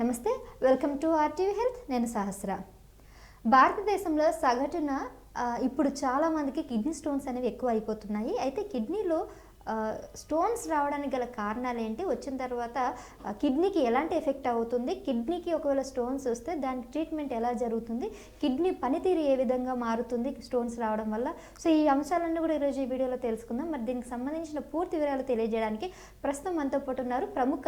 నమస్తే, welcome to RTV health. నేను సహస్ర. భారతదేశంలో సగటున ఇప్పుడు చాలామందికి కిడ్నీ స్టోన్స్ అనేవి ఎక్కువ అయిపోతున్నాయి. అయితే కిడ్నీలో స్టోన్స్ రావడానికి గల కారణాలు ఏంటి, వచ్చిన తర్వాత కిడ్నీకి ఎలాంటి ఎఫెక్ట్ అవుతుంది, కిడ్నీకి ఒకవేళ స్టోన్స్ వస్తే దానికి ట్రీట్మెంట్ ఎలా జరుగుతుంది, కిడ్నీ పనితీరు ఏ విధంగా మారుతుంది స్టోన్స్ రావడం వల్ల. సో ఈ అంశాలన్నీ కూడా ఈరోజు ఈ వీడియోలో తెలుసుకుందాం. మరి దీనికి సంబంధించిన పూర్తి వివరాలు తెలియజేయడానికి ప్రస్తుతం మనతో పాటు ఉన్నారు ప్రముఖ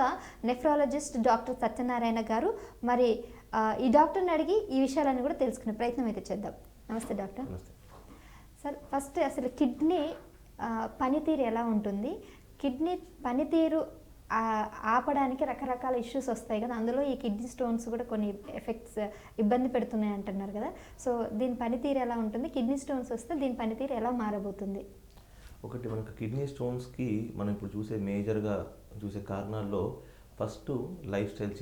నెఫ్రాలజిస్ట్ డాక్టర్ సత్యనారాయణ గారు. మరి ఈ డాక్టర్ని అడిగి ఈ విషయాలన్నీ కూడా తెలుసుకునే ప్రయత్నం అయితే చేద్దాం. నమస్తే డాక్టర్. సార్, ఫస్ట్ అసలు కిడ్నీ పనితీరు ఎలా ఉంటుంది, కిడ్నీ పనితీరు ఆపడానికి రకరకాల ఇష్యూస్ వస్తాయి కదా, అందులో ఈ కిడ్నీ స్టోన్స్ కూడా కొన్ని ఎఫెక్ట్స్ ఇబ్బంది పెడుతున్నాయి అంటున్నారు కదా. సో దీని పనితీరు ఎలా ఉంటుంది, కిడ్నీ స్టోన్స్ వస్తే దీని పనితీరు ఎలా మారబోతుంది? ఒకటి, మనకు కిడ్నీ స్టోన్స్కి మనం ఇప్పుడు మేజర్గా చూసే కారణాల్లో ఫస్ట్ లైఫ్ స్టైల్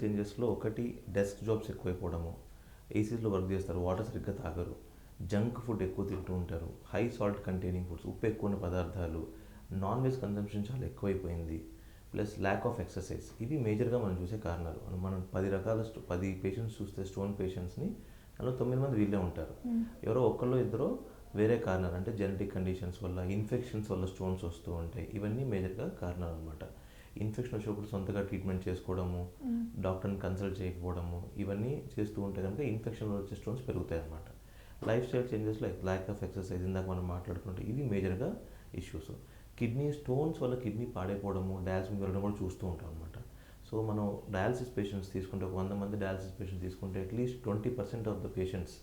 చేంజెస్లో ఒకటి డెస్క్ జాబ్స్ ఎక్కువైపోవడము, ఏసీస్లో వర్క్ చేస్తారు, వాటర్ సరిగ్గా తాగరు, జంక్ ఫుడ్ ఎక్కువ తింటూ ఉంటారు, హై సాల్ట్ కంటైనింగ్ ఫుడ్స్, ఉప్పు ఎక్కువ ఉన్న పదార్థాలు, నాన్ వెజ్ కన్జంప్షన్ చాలా ఎక్కువైపోయింది, ప్లస్ ల్యాక్ ఆఫ్ ఎక్సర్సైజ్. ఇవి మేజర్గా మనం చూసే కారణాలు. మనం 10 పేషెంట్స్ చూస్తే స్టోన్ పేషెంట్స్ని, అందులో 9 మంది వీళ్ళే ఉంటారు. ఎవరో ఒక్కళ్ళు ఇద్దరు వేరే కారణాలు, అంటే జెనెటిక్ కండిషన్స్ వల్ల, ఇన్ఫెక్షన్స్ వల్ల స్టోన్స్ వస్తూ ఉంటాయి. ఇవన్నీ మేజర్గా కారణాలు అనమాట. ఇన్ఫెక్షన్ వచ్చినప్పుడు సొంతగా ట్రీట్మెంట్ చేసుకోవడము, డాక్టర్ని కన్సల్ట్ చేయకపోవడము, ఇవన్నీ చేస్తూ ఉంటే కనుక ఇన్ఫెక్షన్ వచ్చే స్టోన్స్ పెరుగుతాయి అన్నమాట. Life style changes like lack of exercise, ఇందాక మనం మాట్లాడుకుంటే ఇవి మేజర్గా ఇష్యూస్. కిడ్నీ స్టోన్స్ వల్ల కిడ్నీ పాడైపోవడము, డయాలసిస్ వెళ్ళడం కూడా చూస్తూ ఉంటాం అనమాట. సో మనం డయాలసిస్ పేషెంట్స్ తీసుకుంటే, 100 మంది డయాలసిస్ పేషెంట్స్ తీసుకుంటే at least 20% of the patients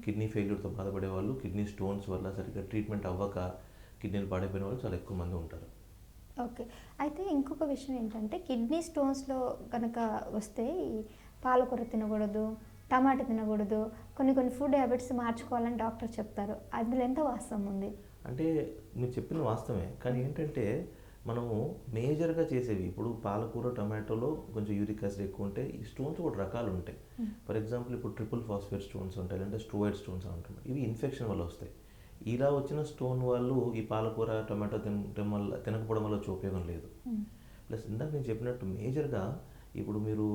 kidney ఫెయిల్యూర్తో బాధపడే వాళ్ళు, కిడ్నీ స్టోన్స్ వల్ల సరిగ్గా ట్రీట్మెంట్ అవ్వక కిడ్నీలు పాడైపోయిన వాళ్ళు చాలా ఎక్కువ మంది ఉంటారు. ఓకే. అయితే ఇంకొక విషయం ఏంటంటే, కిడ్నీ స్టోన్స్లో కనుక వస్తే ఈ పాలకూర తినకూడదు, టమాటా తినకూడదు, కొన్ని ఫుడ్ హ్యాబిట్స్ మార్చుకోవాలని డాక్టర్ చెప్తారు. అందులో ఎంత వాస్తవం ఉంది? అంటే మీరు చెప్పిన వాస్తవమే, కానీ ఏంటంటే మనము మేజర్గా చేసేవి ఇప్పుడు పాలకూర, టమాటోలో కొంచెం యూరిక్ యాసిడ్ ఎక్కువ ఉంటాయి. ఈ స్టోన్స్ కూడా రకాలు ఉంటాయి. ఫర్ ఎగ్జాంపుల్ ఇప్పుడు ట్రిపుల్ ఫాస్ఫేట్ స్టోన్స్ ఉంటాయి, అంటే స్టోయిడ్ స్టోన్స్ అంటున్నాం. ఇవి ఇన్ఫెక్షన్ వల్ల వస్తాయి. ఇలా వచ్చిన స్టోన్ వాళ్ళు ఈ పాలకూర, టమాటో తినకపోవడం వల్ల వచ్చే ఉపయోగం లేదు. ప్లస్ ఇందాక నేను చెప్పినట్టు మేజర్గా ఇప్పుడు మీరు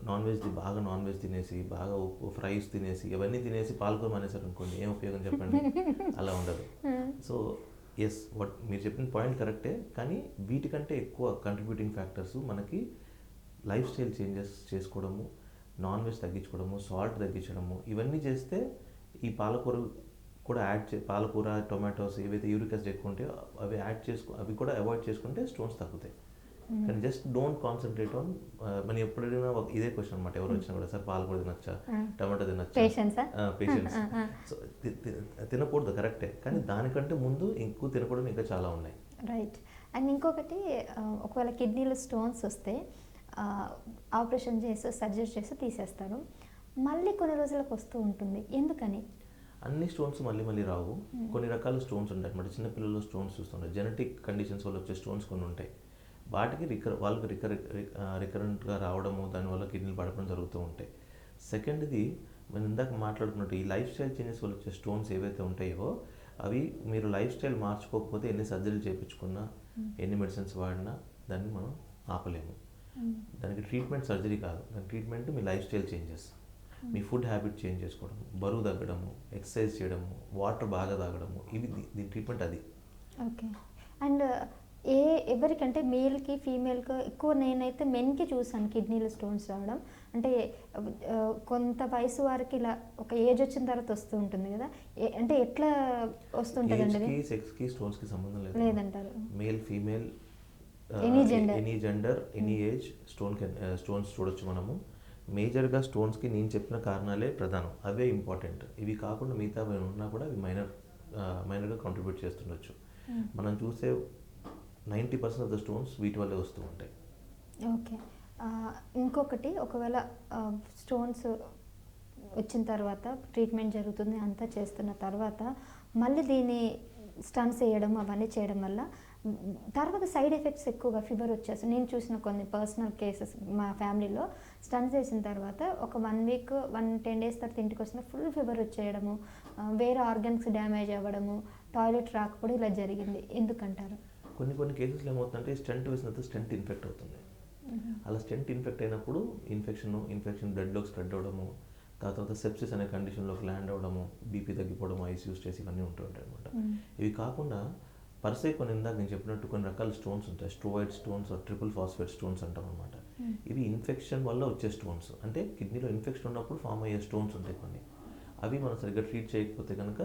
నాన్ వెజ్ తినేసి, బాగా ఉప్పు ఫ్రైస్ తినేసి, ఇవన్నీ తినేసి పాలకూర మానేశారు అనుకోండి, ఏం ఉపయోగం చెప్పండి? అలా ఉండదు. సో ఎస్, మీరు చెప్పిన పాయింట్ కరెక్టే, కానీ వీటికంటే ఎక్కువ కంట్రిబ్యూటింగ్ ఫ్యాక్టర్స్ మనకి లైఫ్ స్టైల్ చేంజెస్ చేసుకోవడము, నాన్ వెజ్ తగ్గించుకోవడము, సాల్ట్ తగ్గించడము, ఇవన్నీ చేస్తే ఈ పాలకూర కూడా పాలకూర, టొమాటోస్ ఏవైతే యూరిక్ యాసిడ్ ఎక్కువ ఉంటాయో అవి కూడా అవాయిడ్ చేసుకుంటే స్టోన్స్ తగ్గుతాయి. కానీ జస్ట్ డోంట్ కాన్సన్ట్రేట్ ఆన్, మనం ఎప్పుడైనా ఇదే క్వశ్చన్ అనమాట, ఎవరు వచ్చినా కూడా, సార్ పాలకూర తినచ్చా, టమాటో తినచ్చా, పేషెంట్స్. సో తినకూడదు, కరెక్టే, కానీ దానికంటే ముందు ఎక్కువ తినకూడదు ఇంకా చాలా ఉన్నాయి. రైట్. అండ్ ఇంకొకటి, ఒకవేళ కిడ్నీలో స్టోన్స్ వస్తే ఆపరేషన్ చేసి సర్జరీ చేసి తీసేస్తారు, మళ్ళీ కొన్ని రోజులకు వస్తూ ఉంటుంది. ఎందుకని? అన్ని స్టోన్స్ మళ్ళీ రావు. కొన్ని రకాల స్టోన్స్ ఉంటాయి అన్నమాట. చిన్నపిల్లల్లో స్టోన్స్ చూస్తుంటాయి, జెనెటిక్ కండిషన్స్ వల్ల వచ్చే స్టోన్స్ కొన్ని ఉంటాయి. వాటికి వాళ్ళకి రికరెంట్గా రావడము, దానివల్ల కిడ్నీలు పడడం జరుగుతూ ఉంటాయి. సెకండ్ది, మనం ఇందాక మాట్లాడుకున్నట్టు ఈ లైఫ్ స్టైల్ చేంజెస్ వల్ల వచ్చే స్టోన్స్ ఏవైతే ఉంటాయో అవి మీరు లైఫ్ స్టైల్ మార్చుకోకపోతే ఎన్ని సర్జరీలు చేయించుకున్నా, ఎన్ని మెడిసిన్స్ వాడినా దాన్ని మనం ఆపలేము. దానికి ట్రీట్మెంట్ సర్జరీ కాదు, దాని ట్రీట్మెంట్ మీ లైఫ్ స్టైల్ చేంజెస్, మీ ఫుడ్ హ్యాబిట్ చేంజ్ చేసుకోవడము, బరువు తగ్గడము, ఎక్సర్సైజ్ చేయడము, వాటర్ బాగా తాగడము, ఇవి దీని ట్రీట్మెంట్ అది. ఓకే. అండ్ ఎవరికంటే మేల్కి ఫీమేల్కి ఎక్కువ, నేనైతే మెన్కి చూసాను కిడ్నీలో స్టోన్స్ రావడం. అంటే కొంత వయసు వారికి ఇలా ఒక ఏజ్ వచ్చిన తర్వాత వస్తూ ఉంటుంది కదా, అంటే ఎట్లా వస్తుంటుందండి? సెక్స్కి స్టోన్స్కి సంబంధం లేదంటారు. Male female any gender any age stones చూడొచ్చు మనము. మేజర్గా స్టోన్స్కి నేను చెప్పిన కారణాలే ప్రధానం, అవే ఇంపార్టెంట్. ఇవి కాకుండా మిగతా ఉన్నా కూడా అవి మైనర్గా కాంట్రిబ్యూట్ చేస్తుండొచ్చు. మనం చూసే 90% ఆఫ్ ద స్టోన్స్ వీటి వల్లే వస్తూ ఉంటాయి. ఓకే. ఇంకొకటి, ఒకవేళ స్టోన్స్ వచ్చిన తర్వాత ట్రీట్మెంట్ జరుగుతుంది, అంతా చేస్తున్న తర్వాత మళ్ళీ దీన్ని స్టన్స్ వేయడం అవన్నీ చేయడం వల్ల తర్వాత సైడ్ ఎఫెక్ట్స్ ఎక్కువగా, ఫీవర్ వచ్చేసి నేను చూసిన కొన్ని పర్సనల్ కేసెస్ మా ఫ్యామిలీలో, స్టన్స్ వేసిన తర్వాత ఒక 1 వీక్ 10 డేస్ తర్వాత ఇంటికి వచ్చిన ఫుల్ ఫీవర్ వచ్చేయడము, వేరే ఆర్గన్స్ డ్యామేజ్ అవ్వడము, టాయిలెట్ రాకపోవడం, ఇలా జరిగింది. ఎందుకంటారు? కొన్ని కేసెస్లో ఏమవుతుందంటే స్టెంట్ వేసినంత స్టెంట్ ఇన్ఫెక్ట్ అవుతుంది. అలా స్టెంట్ ఇన్ఫెక్ట్ అయినప్పుడు ఇన్ఫెక్షన్ బ్లడ్లోకి స్ప్రెడ్ అవ్వడము, తర్వాత సెప్సిస్ అనే కండిషన్లోకి ల్యాండ్ అవ్వడము, బీపీ తగ్గిపోవడం, ఐసీయూ స్టేస్ ఇవన్నీ ఉంటుంటాయి అనమాట. ఇవి కాకుండా పర్సే కొన్ని ఇందాక నేను చెప్పినట్టు కొన్ని రకాల స్టోన్స్ ఉంటాయి. స్ట్రోయిడ్ స్టోన్స్, ట్రిపుల్ ఫాస్ఫేట్ స్టోన్స్ అంటాం అనమాట. ఇవి ఇన్ఫెక్షన్ వల్ల వచ్చే స్టోన్స్, అంటే కిడ్నీలో ఇన్ఫెక్షన్ ఉన్నప్పుడు ఫామ్ అయ్యే స్టోన్స్ ఉంటాయి కొన్ని. అవి మనం సరిగ్గా ట్రీట్ చేయకపోతే కనుక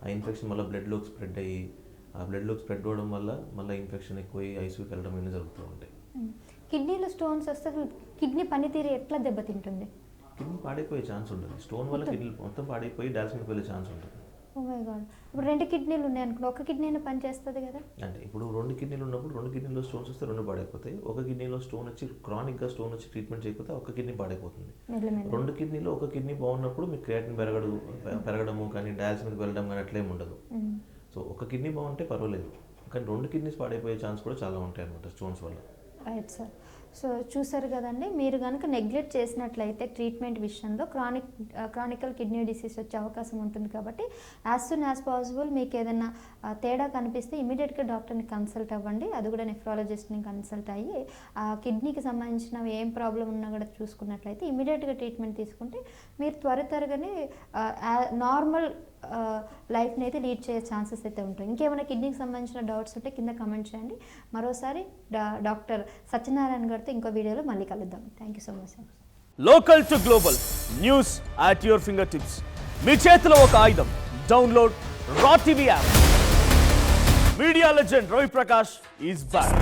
ఆ ఇన్ఫెక్షన్ వల్ల బ్లడ్లోకి స్ప్రెడ్ అయ్యి, ఆ బ్లడ్లోకి స్ప్రెడ్ అవ్వడం వల్ల మళ్ళీ ఇన్ఫెక్షన్ ఎక్కువై ఐసీయూకి వెళ్ళడం ఇవన్నీ జరుగుతూ ఉంటాయి. కిడ్నీలో స్టోన్స్ వస్తే కిడ్నీ పనితీరు ఎట్లా దెబ్బతింటుంది? కిడ్నీ పాడైపోయే ఛాన్స్ ఉంటుంది. స్టోన్ వల్ల కిడ్నీ మొత్తం పాడైపోయి డాల్సిన్కి వెళ్ళే ఛాన్స్ ఉంటుంది. Oh my god. ఇప్పుడు 2 కిడ్నీలు ఉన్నాయి అనుకో, ఒక కిడ్నీని పని చేస్తుంది కదా? అంటే ఇప్పుడు 2 కిడ్నీలు ఉన్నప్పుడు 2 కిడ్నీలో స్టోన్స్ వస్తే 2 పాడైపోతాయి. ఒక కిడ్నీలో స్టోన్ వచ్చి క్రానిక్గా స్టోన్ వచ్చి ట్రీట్మెంట్ చేయకపోతే ఒక కిడ్నీ పాడైపోతుంది. 2 కిడ్నీలో ఒక కిడ్నీ బాగున్నప్పుడు మీకు క్రియాటిన్ పెరగడము కానీ డయాలసిస్కి వెళ్ళడం కానీ అట్లేం ఉండదు. సో ఒక కిడ్నీ బాగుంటే పర్వాలేదు, కానీ 2 కిడ్నీస్ పాడైపోయే ఛాన్స్ కూడా చాలా ఉంటాయి అన్నమాట స్టోన్స్ వల్ల. Right sir. సో చూసారు కదండి, మీరు కనుక నెగ్లెక్ట్ చేసినట్లయితే ట్రీట్మెంట్ విషయంలో క్రానికల్ కిడ్నీ డిసీజ్ వచ్చే అవకాశం ఉంటుంది. కాబట్టి యాజ్ సూన్ యాజ్ పాసిబుల్ మీకు ఏదైనా తేడా కనిపిస్తే ఇమీడియట్గా డాక్టర్ని కన్సల్ట్ అవ్వండి. అది కూడా నెఫ్రాలజిస్ట్ని కన్సల్ట్ అయ్యి ఆ కిడ్నీకి సంబంధించిన ఏం ప్రాబ్లం ఉన్నా కూడా చూసుకున్నట్లయితే ఇమీడియట్గా ట్రీట్మెంట్ తీసుకుంటే మీరు త్వరగానే నార్మల్ లైఫ్ని అయితే లీడ్ చేసే ఛాన్సెస్ అయితే ఉంటాయి. ఇంకేమైనా కిడ్నీకి సంబంధించిన డౌట్స్ ఉంటే కింద కమెంట్ చేయండి. మరోసారి డాక్టర్ సత్యనారాయణ గారితో ఇంకో వీడియోలో మళ్ళీ కలుద్దాం. Thank you so much sir. Local to global news at your finger tips. మీ చేతిలో ఒక ఆయుధం. Download Raw TV app. Media legend Ravi Prakash is back.